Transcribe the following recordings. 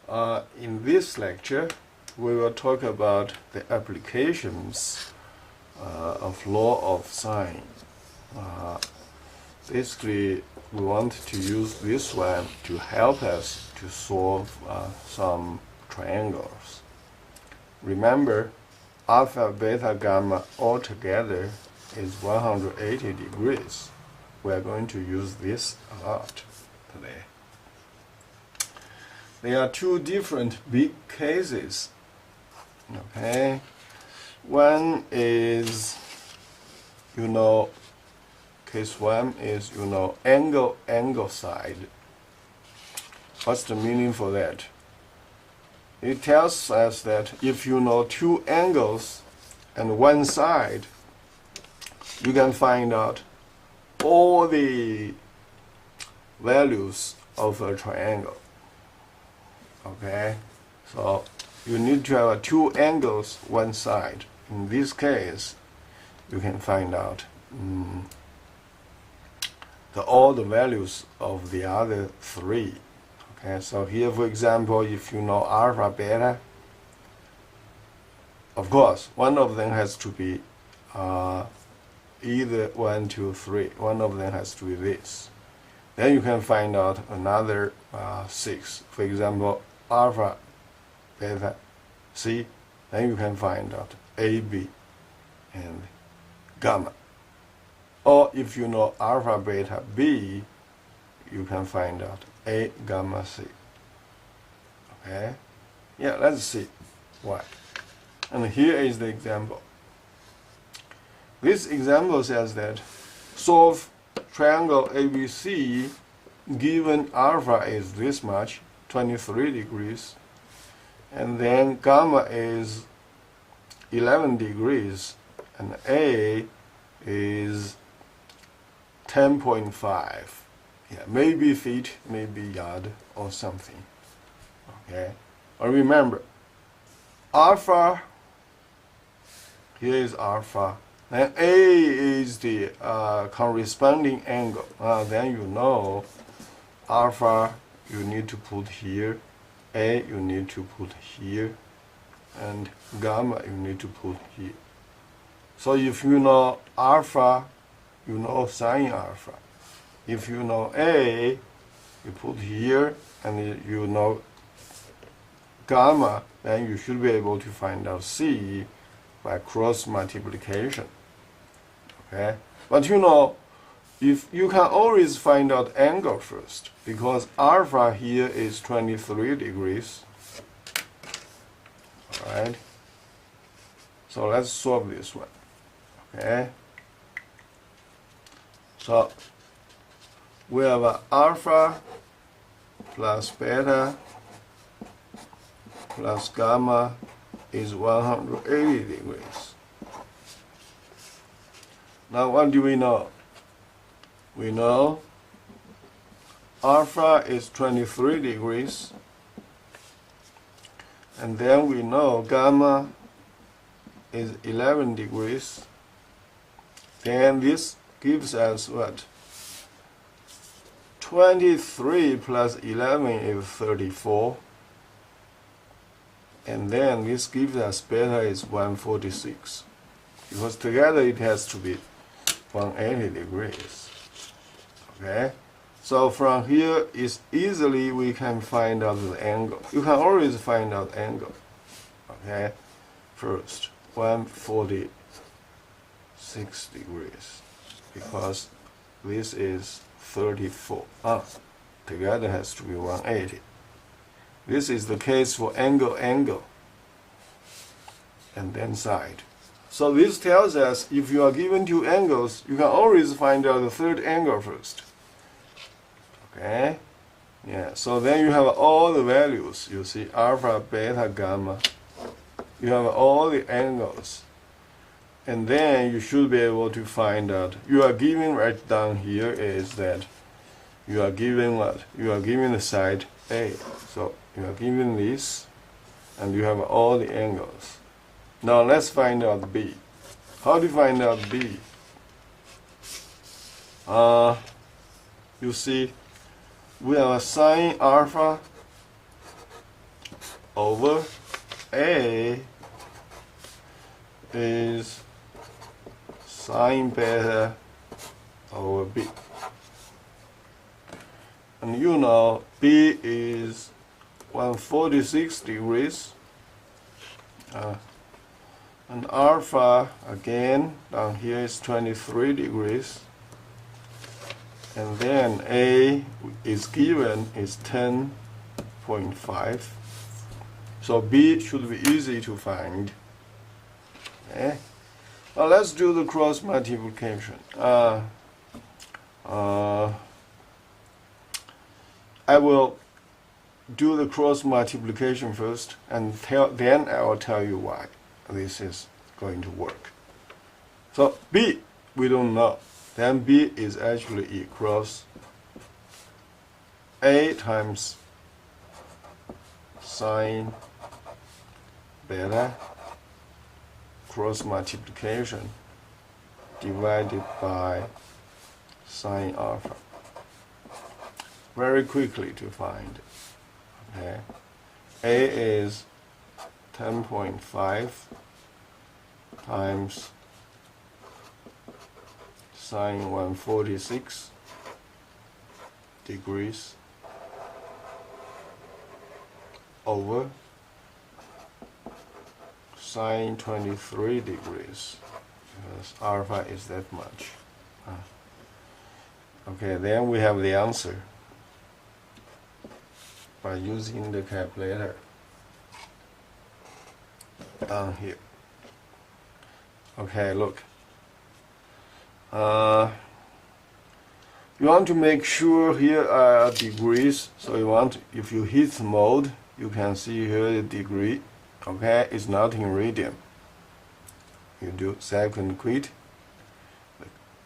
In this lecture, we will talk about the applications of law of sine. Basically, we want to use this one to help us to solve some triangles. Remember, alpha, beta, gamma altogether is 180 degrees. We are going to use this a lot today. There are two different big cases. Okay, one is, case one is, angle side. What's the meaning for that? It tells us that if you know two angles and one side, you can find out all the values of a triangle. Okay, so you need to have two angles, one side. In this case, you can find out all the values of the other three. Okay, so here, for example, if you know alpha, beta, of course, one of them has to be either 1, 2, 3. One of them has to be this. Then you can find out another 6. For example, alpha, beta, C. Then you can find out A, B, and gamma. Or if you know alpha, beta, B, you can find out A, gamma, C. Okay? Yeah, let's see why. And here is the example. This example says that solve triangle ABC given alpha is this much, 23 degrees, and then gamma is 11 degrees, and A is 10.5. Yeah, maybe feet, maybe yard, or something. Okay? Or remember, alpha, here is alpha, and A is the corresponding angle. Then you know alpha you need to put here, A you need to put here, and gamma you need to put here. So if you know alpha, you know sine alpha. If you know A, you put here, and you know gamma, then you should be able to find out C by cross multiplication. Okay? But if you can always find out angle first, because alpha here is 23 degrees. Alright? So let's solve this one. Okay? So we have alpha plus beta plus gamma is 180 degrees. Now what do we know? We know alpha is 23 degrees, and then we know gamma is 11 degrees. Then this gives us what? 23 plus 11 is 34. And then this gives us beta is 146. Because together it has to be 180 degrees. Okay? So from here is easily we can find out the angle. You can always find out angle. Okay? First, 146 degrees. Because this is 34. Together has to be 180. This is the case for angle, and then side. So this tells us if you are given two angles, you can always find out the third angle first. Okay? Yeah, so then you have all the values. You see alpha, beta, gamma. You have all the angles. And then you should be able to find out. You are given right down here is that you are given what? You are given the side A. So you are given this, and you have all the angles. Now let's find out B. How to find out B? You see, we have sine alpha over A is sine beta over B. And you know B is 146 degrees. And alpha, again, down here is 23 degrees. And then A is given is 10.5. So B should be easy to find. Okay. Now let's do the cross multiplication. I will do the cross multiplication first, and then I will tell you why this is going to work. So B, we don't know. Then B is actually equals A times sine beta cross multiplication divided by sine alpha. Very quickly to find. Okay. A is 10.5 times sine 146 degrees over sine 23 degrees, because alpha is that much. Okay, then we have the answer by using the calculator down here. Okay, look. You want to make sure here are degrees, so you want, if you hit mode, you can see here the degree. Okay, it's not in radian. You do second quit.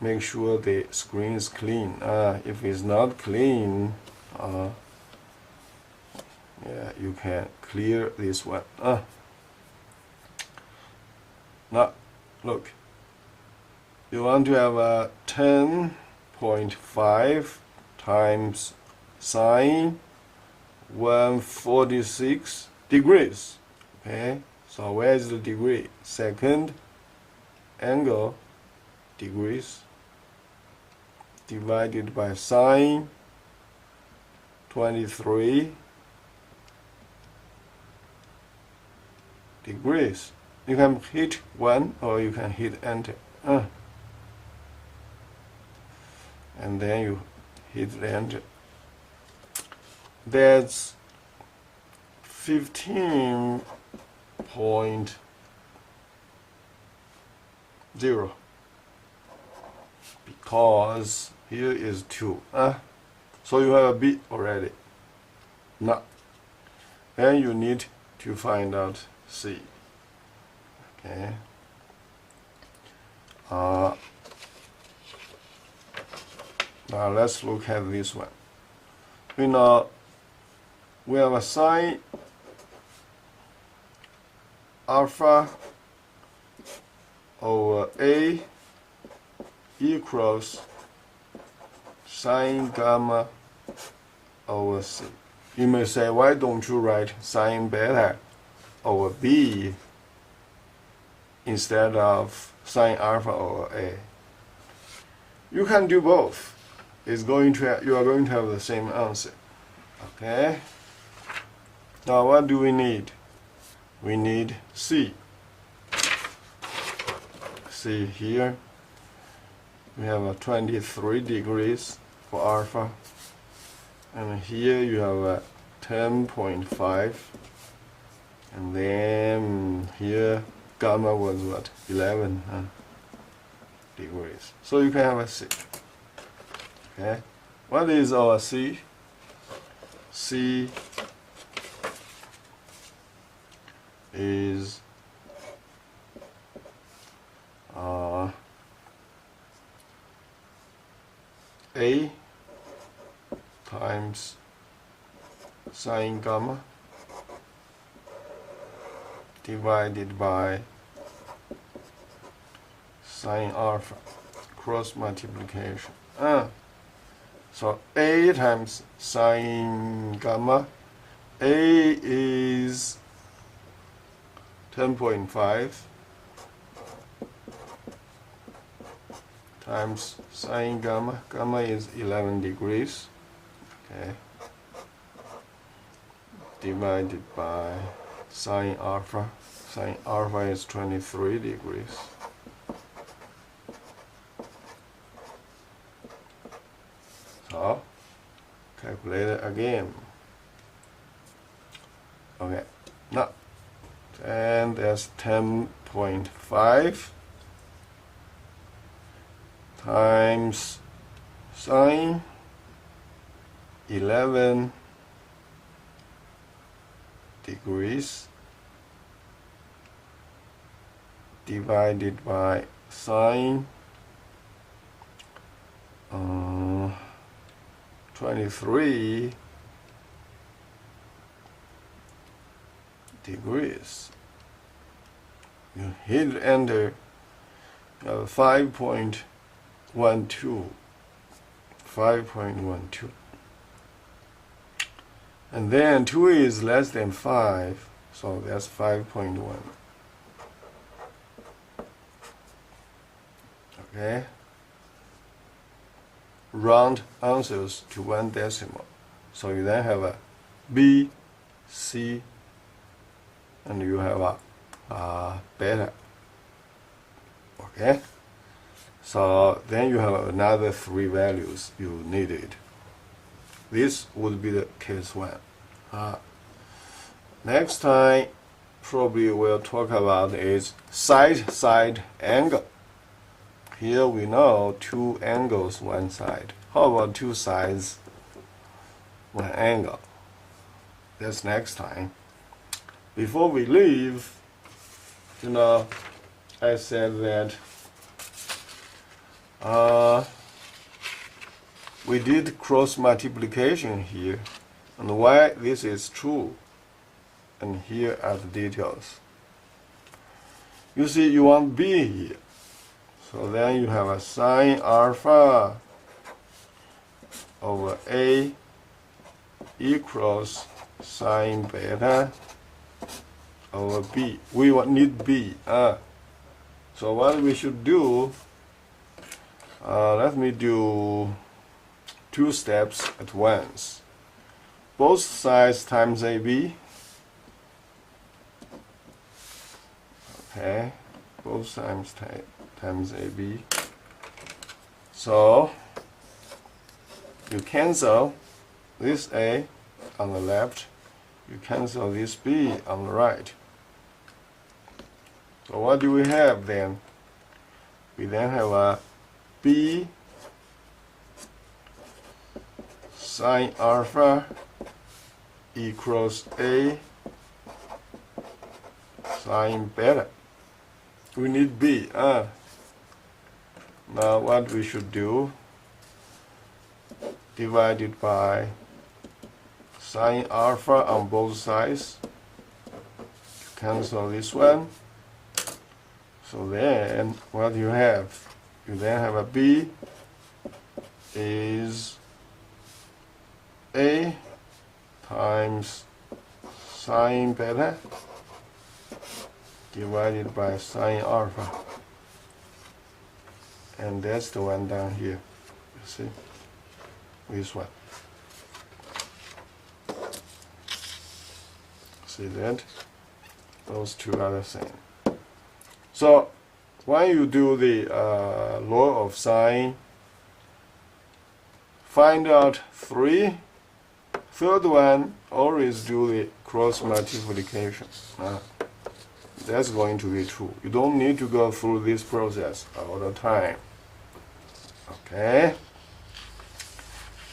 Make sure the screen is clean. If it's not clean, yeah, you can clear this one. Now, look. You want to have a 10.5 times sine 146 degrees. Okay, so where is the degree? Second angle degrees divided by sine 23 degrees. You can hit 1 or you can hit enter. And then you hit enter. That's 15.0, because here is 2. So you have a B already. Now, then you need to find out C. Okay. Now let's look at this one. We know we have a sine alpha over A equals sine gamma over C. You may say, why don't you write sine beta over B instead of sine alpha over A? You can do both. You are going to have the same answer. Okay. Now what do we need? We need C. See here, we have a 23 degrees for alpha, and here you have a 10.5, and then here gamma was what? 11 degrees. So you can have a C. Okay, what is our C? C is A times sine gamma divided by sine alpha, cross multiplication. So A times sine gamma A is 10.5 times sine gamma. Gamma is 11 degrees. Okay. Divided by sine alpha. Sine alpha is 23 degrees. So, calculate it again. Okay, now, and that's 10.5 times sine 11 degrees divided by sine 23 degrees. You hit enter 5.12. 5.12. And then 2 is less than 5, so that's 5.1. Okay? Round answers to 1 decimal. So you then have a B, C, and you have a beta. Okay? So then you have another 3 values you needed. This would be the case 1. Next time, probably we'll talk about is side angle. Here we know 2 angles, 1 side. How about 2 sides, 1 angle? That's next time. Before we leave, I said that we did cross multiplication here, and why this is true, and here are the details. You see, you want B here, so then you have a sine alpha over A equals sine beta over B. We need B. So what we should do, let me do 2 steps at once. Both sides times AB. Okay, both sides times AB. So you cancel this A on the left, you cancel this B on the right. So what do we have then? We then have a B sine alpha equals A sine beta. We need B. Now what we should do, divided by sine alpha on both sides, cancel this one. So then what you have? You then have a B is A times sine beta divided by sine alpha. And that's the one down here. You see? This one. See that? Those 2 are the same. So when you do the law of sine, find out 3. Third one, always do the cross multiplication. That's going to be true. You don't need to go through this process all the time. Okay?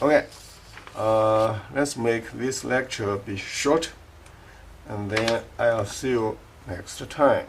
Okay. Let's make this lecture be short, and then I'll see you next time.